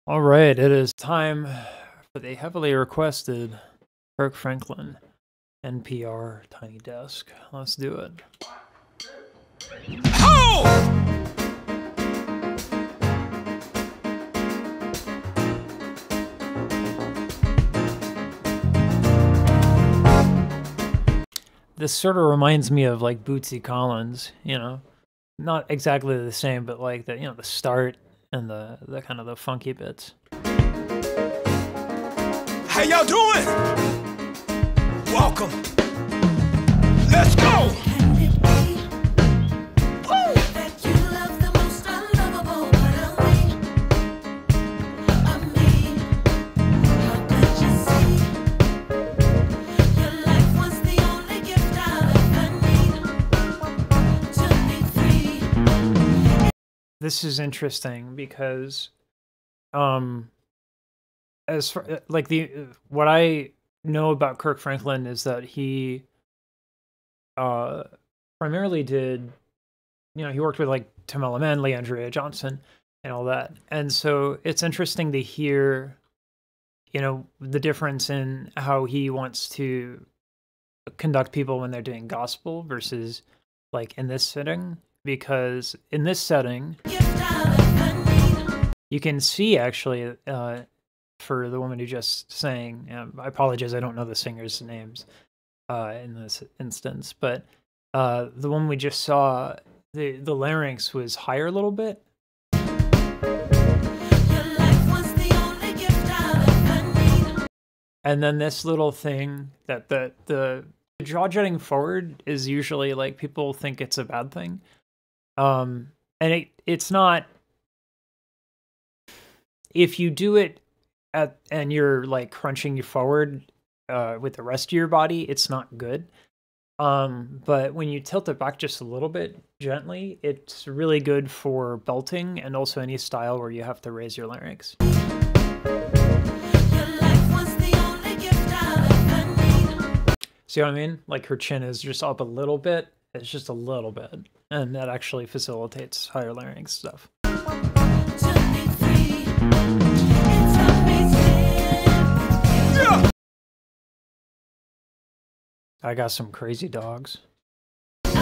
All right, it is time for the heavily requested Kirk Franklin NPR Tiny Desk. Let's do it. Oh! This sort of reminds me of like Bootsy Collins, you know, not exactly the same, but like the the start and the kind of the funky bits. How y'all doing? Welcome. Let's go. This is interesting because, as far like what I know about Kirk Franklin is that he, primarily did, he worked with like Tim Element, Leandria Johnson, and all that, and so it's interesting to hear, the difference in how he wants to conduct people when they're doing gospel versus like in this setting. Because in this setting, you can see actually, for the woman who just sang, I apologize, I don't know the singers' names in this instance, but the one we just saw, the larynx was higher a little bit. And then this little thing that the jaw jutting forward is usually like people think it's a bad thing. And it's not, if you do it and you're like crunching forward with the rest of your body, it's not good. But when you tilt it back just a little bit gently, it's really good for belting and also any style where you have to raise your larynx. See what I mean? Like her chin is just up a little bit. It's just a little bit. And that actually facilitates higher larynx stuff. I got some crazy dogs. Yeah.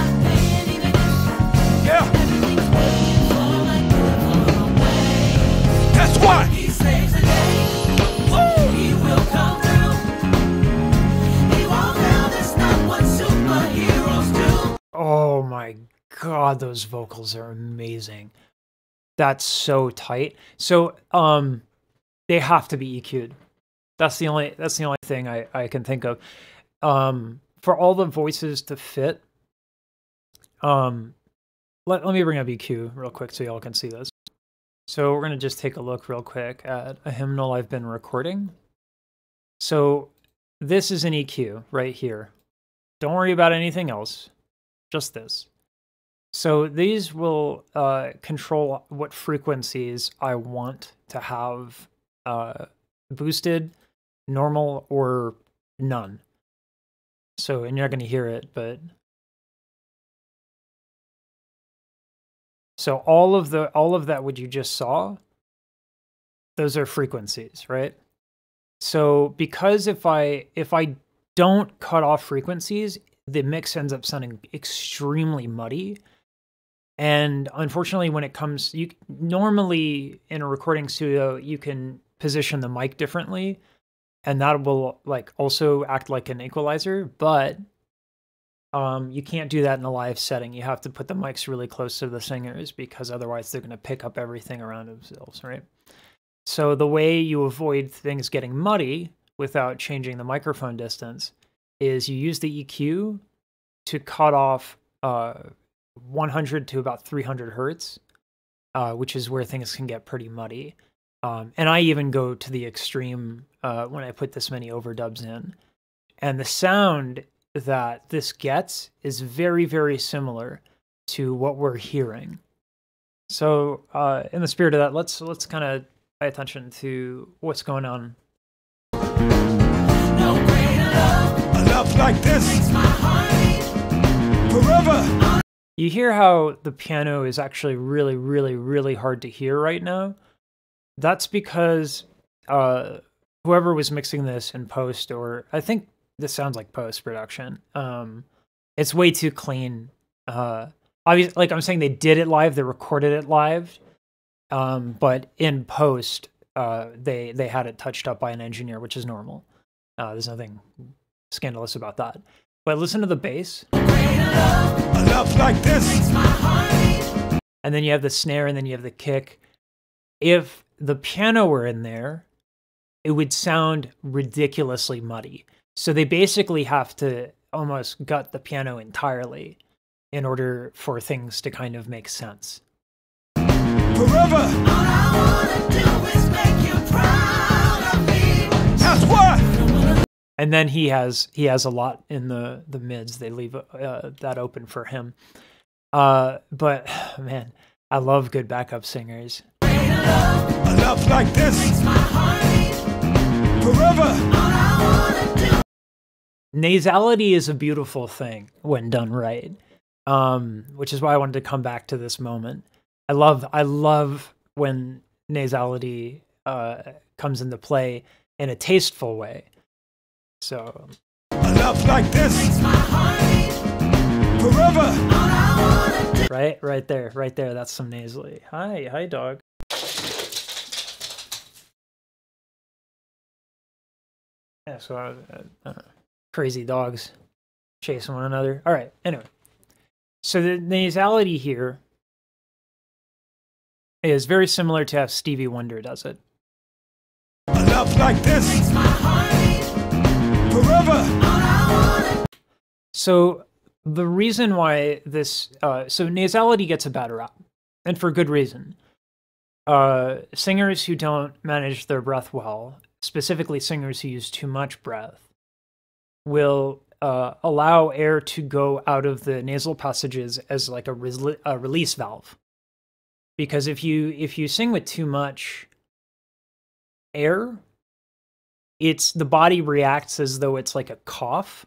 That's why. He saves the day. He will come through. He won't fail. That's not what superheroes do. Oh my God, those vocals are amazing. That's so tight. So, they have to be EQ'd. That's the only thing I can think of. For all the voices to fit, let me bring up EQ real quick so y'all can see this. So we're gonna just take a look real quick at a hymnal I've been recording. So this is an EQ right here. Don't worry about anything else, just this. So these will control what frequencies I want to have boosted, normal, or none. So, and you're not going to hear it, but so all of that what you just saw, those are frequencies, right? So because if I don't cut off frequencies, the mix ends up sounding extremely muddy. And unfortunately, when it comes, normally in a recording studio, you can position the mic differently, and that will like also act like an equalizer, but you can't do that in a live setting. You have to put the mics really close to the singers because otherwise they're going to pick up everything around themselves, right? So the way you avoid things getting muddy without changing the microphone distance is you use the EQ to cut off 100 to about 300 hertz, which is where things can get pretty muddy. And I even go to the extreme when I put this many overdubs in. And the sound that this gets is very, very similar to what we're hearing. So in the spirit of that, let's kind of pay attention to what's going on. No greater love. A love like this makes my heart beat forever. You hear how the piano is actually really, really, really hard to hear right now? That's because whoever was mixing this in post, or I think this sounds like post-production, it's way too clean. Obviously, like I'm saying, they did it live, they recorded it live, but in post, they had it touched up by an engineer, which is normal. There's nothing scandalous about that. But listen to the bass. Enough like this. And then you have the snare, and then you have the kick. If the piano were in there, it would sound ridiculously muddy. So they basically have to almost gut the piano entirely in order for things to kind of make sense. Forever. All I wanna do is make you proud of me. That's what. And then he has a lot in the mids. They leave that open for him. But man, I love good backup singers. Enough like this. Forever. All I wanna do. Nasality is a beautiful thing when done right, which is why I wanted to come back to this moment. I love when nasality comes into play in a tasteful way. So enough like this. Forever. Right there. That's some nasally. Hi, dog. Yeah, so crazy dogs chasing one another. All right. Anyway, so the nasality here is very similar to how Stevie Wonder does it. Enough like this. Forever. So the reason why this, so nasality gets a bad rap, and for good reason. Singers who don't manage their breath well, specifically singers who use too much breath, will allow air to go out of the nasal passages as like a release valve. Because if you sing with too much air, the body reacts as though it's like a cough,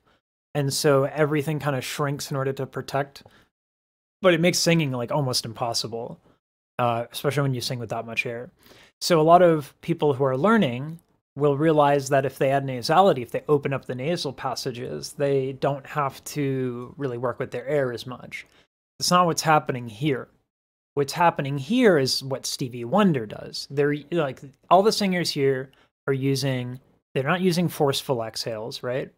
and so everything kind of shrinks in order to protect. But it makes singing like almost impossible, especially when you sing with that much air. So a lot of people who are learning will realize that if they add nasality, if they open up the nasal passages, they don't have to really work with their air as much. That's not what's happening here. What's happening here is what Stevie Wonder does. They're like, all the singers here are they're not using forceful exhales, right?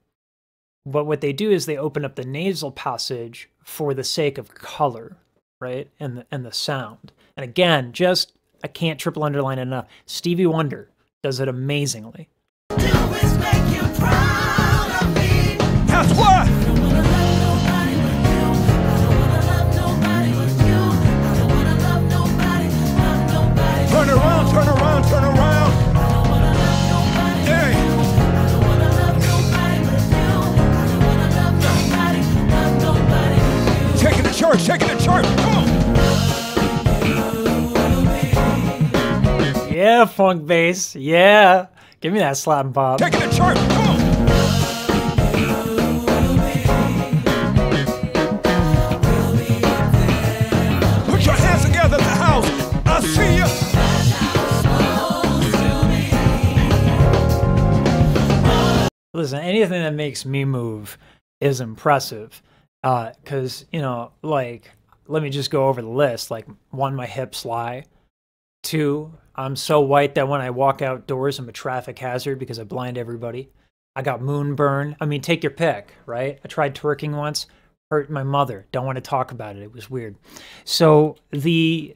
But what they do is they open up the nasal passage for the sake of color, right? And the sound. And again, I can't triple underline enough. Stevie Wonder does it amazingly. That's what. Turn around. Hey. Taking the church. Come on. Yeah, funk bass. Yeah. Give me that slap and pop. Taking the church. Come on. Put your hands together at the house. I see you. Listen, anything that makes me move is impressive. Because, like, let me just go over the list. Like, 1, my hips lie. 2, I'm so white that when I walk outdoors, I'm a traffic hazard because I blind everybody. I got moonburn. I mean, take your pick, right? I tried twerking once, hurt my mother. Don't want to talk about it. It was weird. So this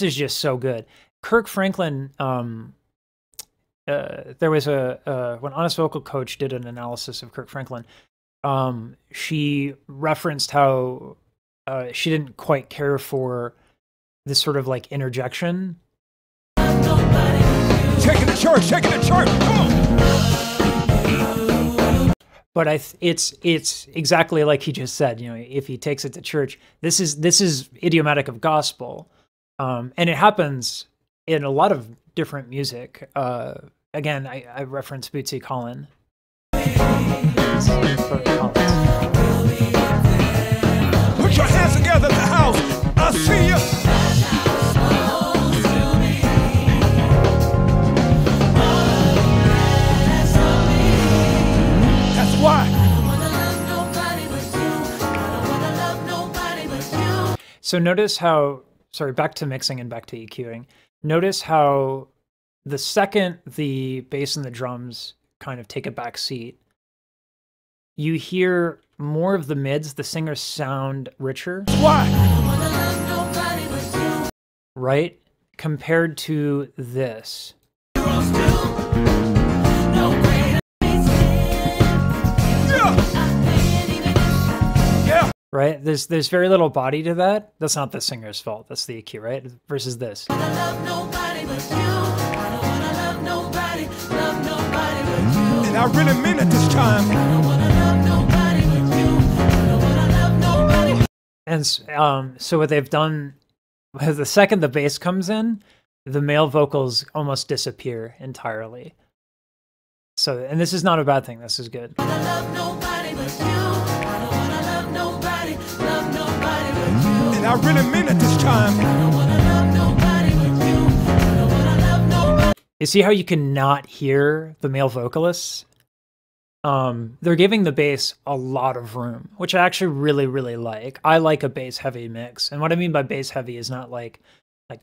is just so good. Kirk Franklin, there was when Honest Vocal Coach did an analysis of Kirk Franklin, she referenced how she didn't quite care for this sort of like interjection. Taking the church. Come on. But it's exactly like he just said. If he takes it to church, this is idiomatic of gospel, and it happens in a lot of different music. Again, I reference Bootsy Collins. Put your hands together at the house. I see you. So notice how, sorry, back to mixing and back to EQing. Notice how the second the bass and the drums kind of take a back seat, you hear more of the mids, the singers sound richer. Why? Nobody but you. Right? Compared to this. Heroes do. No greater means yeah. Right? There's very little body to that. That's not the singer's fault. That's the EQ, right? Versus this. I love nobody but you. I don't wanna love nobody but you. And I really mean it this time. I don't wanna love nobody but you. I don't wanna love nobody. And so what they've done, the second the bass comes in, the male vocals almost disappear entirely. So, and this is not a bad thing. This is good. I love nobody but you. I don't wanna love nobody but you. And I really mean it this time. I don't wanna love nobody but you. I don't wanna love nobody. You see how you cannot hear the male vocalists? They're giving the bass a lot of room, which I actually really, really like. I like a bass heavy mix. And what I mean by bass heavy is not like so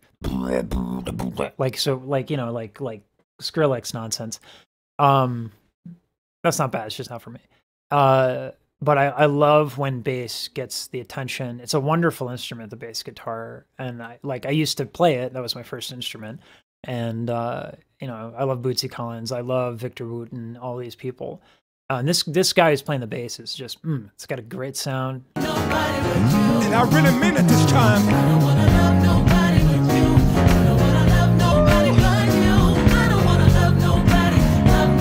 like, you know, like Skrillex nonsense. That's not bad. It's just not for me. But I love when bass gets the attention. It's a wonderful instrument, the bass guitar. And I used to play it. That was my first instrument. And, you know, I love Bootsy Collins. I love Victor Wooten, all these people. And this guy who's playing the bass is just, it's got a great sound. Nobody but you. And I really mean it this time. I don't wanna love nobody but you. I don't wanna love nobody but you. I don't wanna love nobody but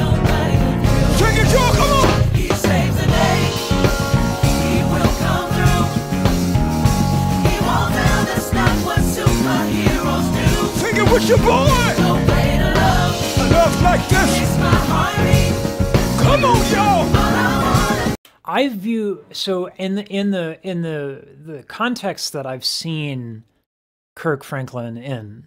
you. Take it, Joe, come on! He saves the day. He will come through. He won't fail. That's not what superheroes do. Sing it with your boy! No way to love. A love like this. It's my heartbeat. Come on, y'all! All I wanna. I view, so in the context that I've seen Kirk Franklin in,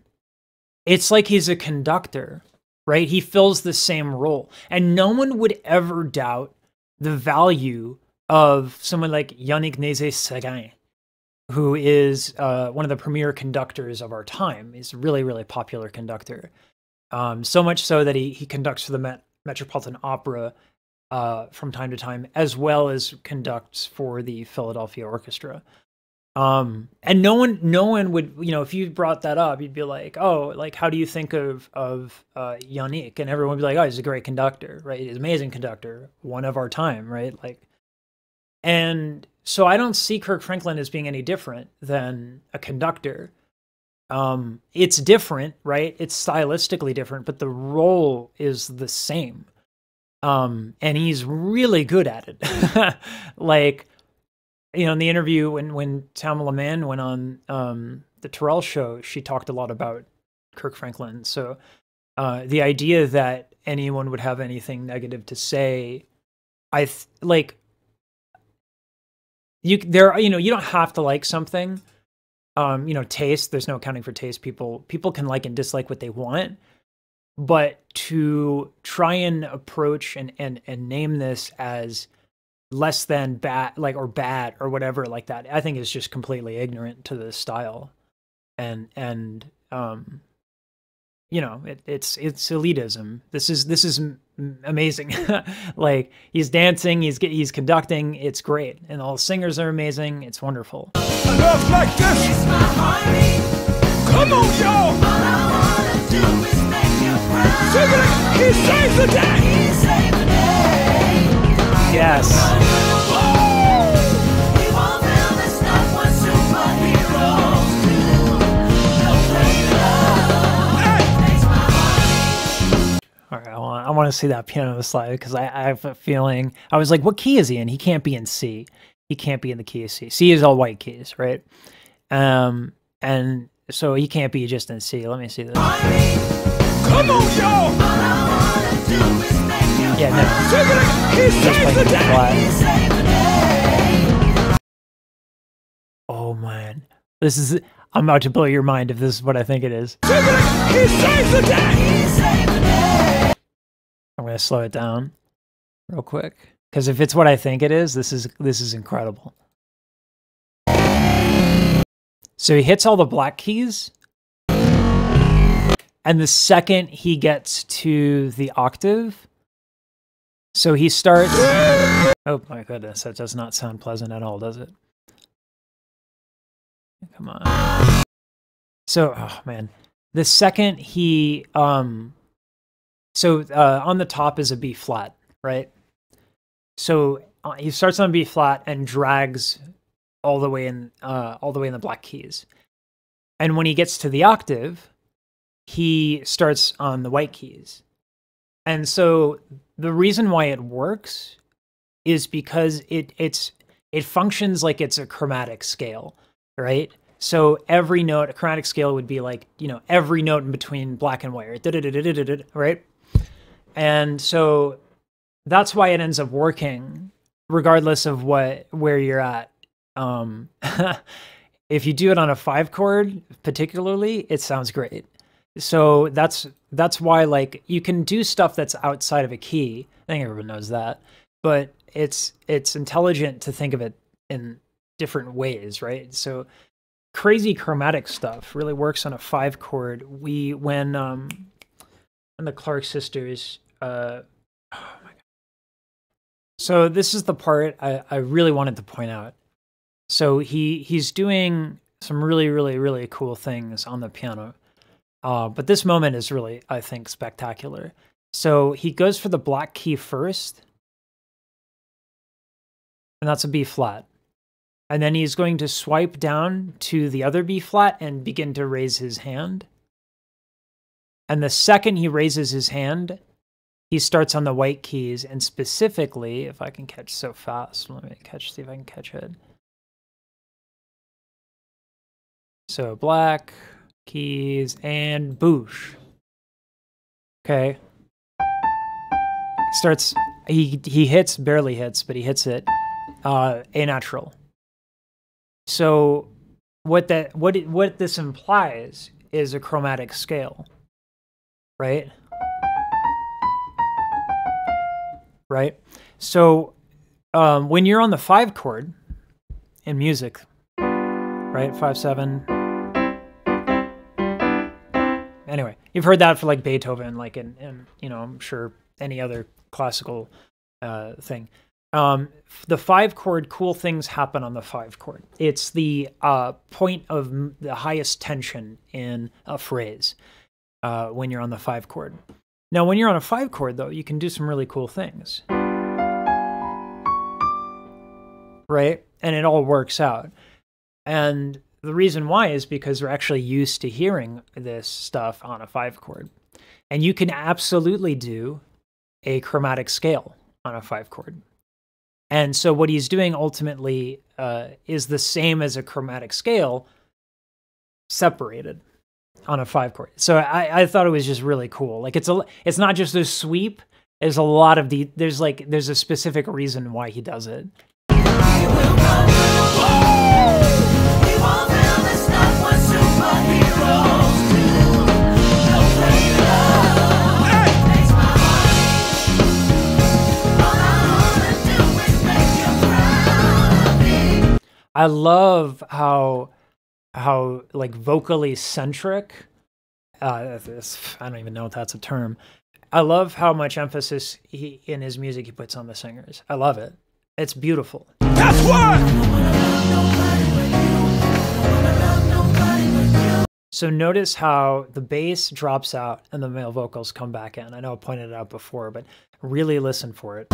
it's like he's a conductor, right? He fills the same role. And no one would ever doubt the value of someone like Yannick Nézet-Séguin, who is one of the premier conductors of our time. He's a really, really popular conductor. So much so that he conducts for the Metropolitan Opera from time to time, as well as conducts for the Philadelphia Orchestra. And no one would, you know, if you brought that up, you'd be like, oh, like, how do you think of Yannick? And everyone would be like, oh, he's a great conductor, right? He's an amazing conductor, one of our time, right? Like, and so I don't see Kirk Franklin as being any different than a conductor. It's different, right? It's stylistically different, but the role is the same. And he's really good at it. Like, you know, in the interview when Tamala Mann went on the Terrell show, she talked a lot about Kirk Franklin. So the idea that anyone would have anything negative to say, you don't have to like something. You know, taste, there's no accounting for taste. People can like and dislike what they want. But to try and approach and name this as less than bad, like, or bad or whatever like that, I think is just completely ignorant to the style. And you know, it's elitism. This is amazing. Like, he's dancing, he's conducting, it's great. And all the singers are amazing. It's wonderful. A love like this. It's my heartbeat. Come on, y'all! All I wanna do is make you proud. Sing it! He saves the day! He saved the day. Yes. He won't fail. That's not what superheroes do. No way to love. Makes my heartbeat. All right, I want to see that piano slide, because I have a feeling, I was like, what key is he in? He can't be in C. He can't be in the key of C. C is all white keys, right? And so he can't be just in C. Let me see this. Come on, y'all! All I wanna do is make you Yeah, no. Sing it! He Just saves playing the it day! flat. He saved the day. Oh man, I'm about to blow your mind if this is what I think it is. Sing it! He saves the day! He saved the day. I'm gonna slow it down real quick, because if it's what I think it is, this is incredible. So he hits all the black keys, and the second he gets to the octave, so he starts... Oh my goodness, that does not sound pleasant at all, does it? Come on. So, oh man. The second he... on the top is a B flat, right? So he starts on B flat and drags all the way in the black keys. And when he gets to the octave, he starts on the white keys. And so the reason why it works is because it functions like it's a chromatic scale, right? So every note, a chromatic scale would be like, every note in between black and white, right? And so that's why it ends up working regardless of where you're at. If you do it on a 5 chord, particularly, it sounds great. So that's why, like, you can do stuff that's outside of a key. I think everyone knows that, but it's intelligent to think of it in different ways, right? So crazy chromatic stuff really works on a 5 chord. When the Clark sisters, oh my God. So this is the part I really wanted to point out. So he's doing some really, really, really cool things on the piano. But this moment is really, I think, spectacular. So he goes for the black key first, and that's a B flat. And then he's going to swipe down to the other B flat and begin to raise his hand. And the second he raises his hand, he starts on the white keys, and specifically, if I can catch so fast, see if I can catch it. So black keys and boosh. Okay. Starts, he hits, barely hits, but he hits it, A natural. So what this implies is a chromatic scale, right? Right? So when you're on the 5 chord in music, right? 5/7. Anyway, you've heard that for like Beethoven, like in I'm sure any other classical thing. The 5 chord, cool things happen on the 5 chord. It's the point of the highest tension in a phrase when you're on the 5 chord. Now, when you're on a 5 chord, though, you can do some really cool things, right? And it all works out. And the reason why is because we're actually used to hearing this stuff on a 5 chord. And you can absolutely do a chromatic scale on a 5 chord. And so what he's doing ultimately is the same as a chromatic scale, separated on a 5 chord. So I thought it was just really cool. Like it's not just a sweep. There's a lot of there's a specific reason why he does it. I love how like vocally centric, I don't even know if that's a term. I love how much emphasis in his music he puts on the singers. I love it. It's beautiful. That's why! So notice how the bass drops out and the male vocals come back in. I know I pointed it out before, but really listen for it.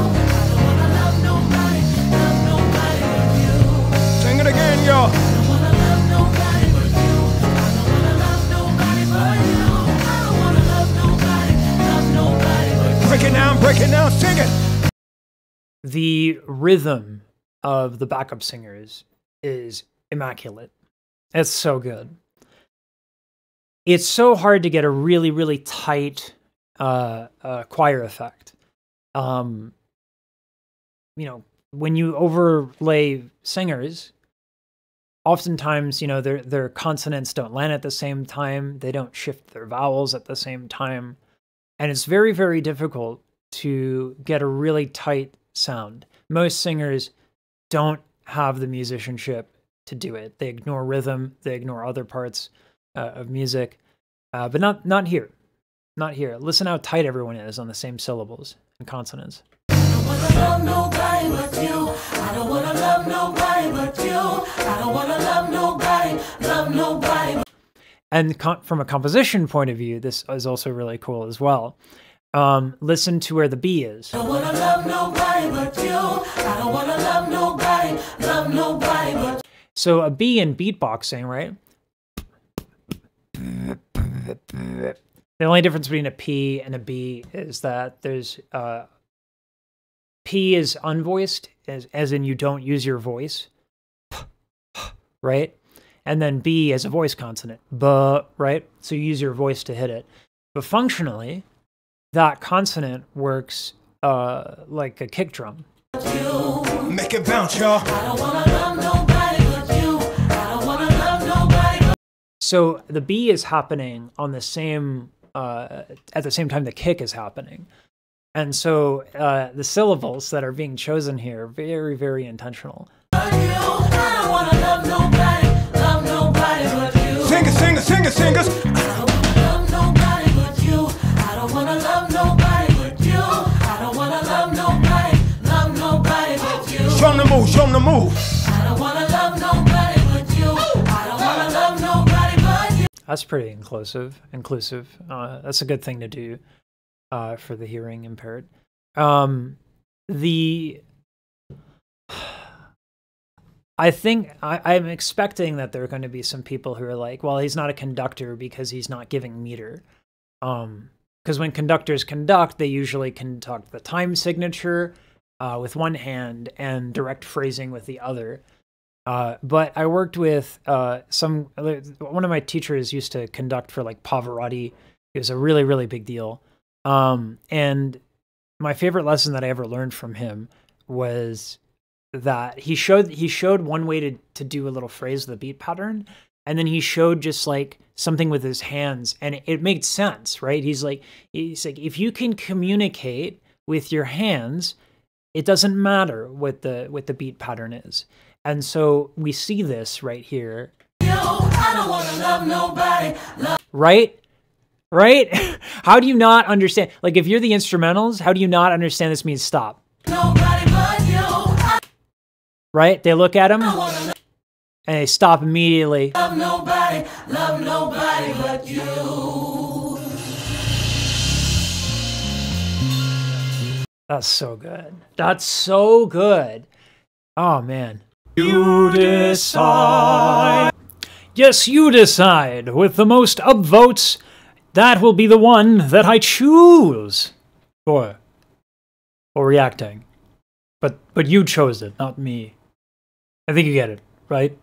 Sing it again, y'all. Break it down, sing it. The rhythm of the backup singers is immaculate. It's so good. It's so hard to get a really, really tight choir effect. When you overlay singers, oftentimes, their consonants don't land at the same time. They don't shift their vowels at the same time. And it's very, very difficult to get a really tight sound. Most singers don't have the musicianship to do it. They ignore rhythm, they ignore other parts of music, but not here. Not here. Listen how tight everyone is on the same syllables and consonants. I don't wanna love nobody but you. I don't wanna love nobody but you. I don't wanna love nobody. And from a composition point of view, this is also really cool as well. Listen to where the B is. I don't wanna love nobody but you. I don't wanna love nobody but. So a B in beatboxing, right? The only difference between a P and a B is that there's P is unvoiced, as in you don't use your voice, right? And then B is a voice consonant, right? So you use your voice to hit it. But functionally, that consonant works like a kick drum. Make it bounce, y'all. I don't wanna love nobody but you. I don't wanna love nobody but. So the B is happening on the same, at the same time the kick is happening. And so the syllables that are being chosen here are very, very intentional. I don't wanna love nobody but you. Singers, singers, singers, singers. I don't wanna love nobody but you. I don't wanna love nobody but you. I don't wanna love nobody but you. Show 'em the move, show 'em the move. I don't wanna love nobody but you. I don't wanna love nobody but you. That's pretty inclusive. That's a good thing to do for the hearing impaired. I think I'm expecting that there are going to be some people who are like, well, he's not a conductor because he's not giving meter. Because when conductors conduct, they usually conduct the time signature with one hand and direct phrasing with the other. But I worked with one of my teachers used to conduct for like Pavarotti. It was a really, really big deal. And my favorite lesson that I ever learned from him was that he showed one way to do a little phrase with a beat pattern, and then he showed just like something with his hands, and it made sense, right? He's like, if you can communicate with your hands, it doesn't matter what the beat pattern is. And so we see this right here. I don't wanna love nobody. Right? How do you not understand? Like, if you're the instrumentals, how do you not understand this means stop? Nobody but you. Right? They look at him I wanna and they stop immediately. love nobody but you. That's so good. That's so good. Oh, man. You decide. Yes, you decide. With the most upvotes, that will be the one that I choose for reacting. But you chose it, not me. I think you get it, right?